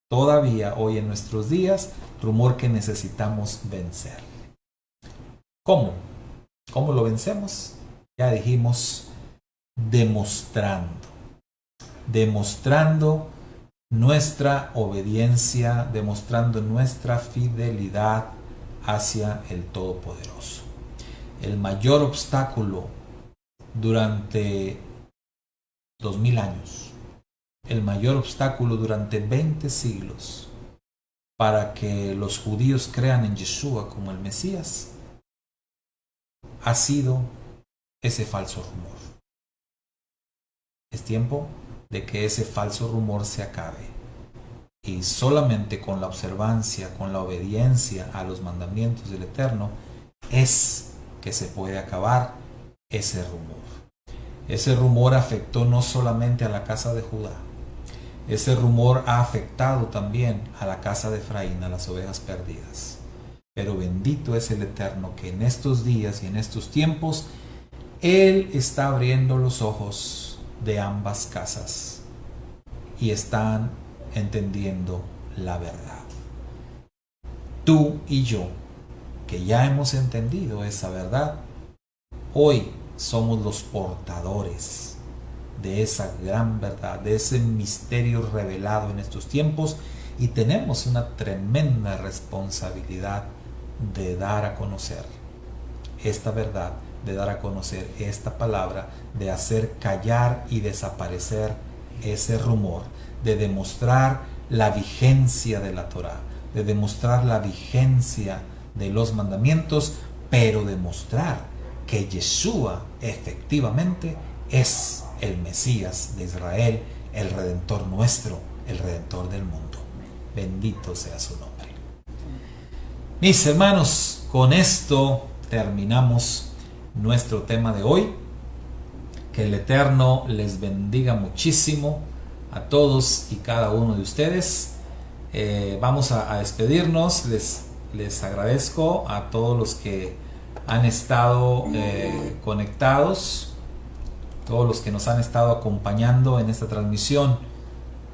todavía hoy en nuestros días, rumor que necesitamos vencer. ¿Cómo? ¿Cómo lo vencemos? Ya dijimos, demostrando nuestra obediencia, demostrando nuestra fidelidad hacia el Todopoderoso. El mayor obstáculo durante 2000 años, el mayor obstáculo durante 20 siglos para que los judíos crean en Yeshua como el Mesías ha sido ese falso rumor. Es tiempo de que ese falso rumor se acabe y solamente con la observancia, con la obediencia a los mandamientos del Eterno es que se puede acabar ese rumor. Ese rumor afectó no solamente a la casa de Judá, ese rumor ha afectado también a la casa de Efraín, a las ovejas perdidas. Pero bendito es el Eterno que en estos días y en estos tiempos Él está abriendo los ojos de ambas casas y están entendiendo la verdad. Tú y yo, que ya hemos entendido esa verdad, hoy somos los portadores de esa gran verdad, de ese misterio revelado en estos tiempos, y tenemos una tremenda responsabilidad de dar a conocer esta verdad, de dar a conocer esta palabra, de hacer callar y desaparecer ese rumor, de demostrar la vigencia de la Torá, de demostrar la vigencia de los mandamientos, pero demostrar que Yeshua efectivamente es el Mesías de Israel, el Redentor nuestro, el Redentor del mundo. Bendito sea su nombre. Mis hermanos, con esto terminamos nuestro tema de hoy. Que el Eterno les bendiga muchísimo a todos y cada uno de ustedes. Vamos a despedirnos. Les agradezco a todos los que han estado conectados, todos los que nos han estado acompañando en esta transmisión.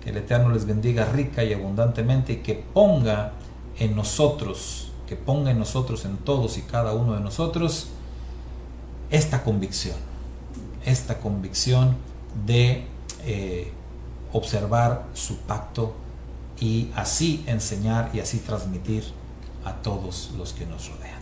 Que el Eterno les bendiga rica y abundantemente y que ponga en nosotros, en todos y cada uno de nosotros, esta convicción de observar su pacto y así enseñar y así transmitir a todos los que nos rodean.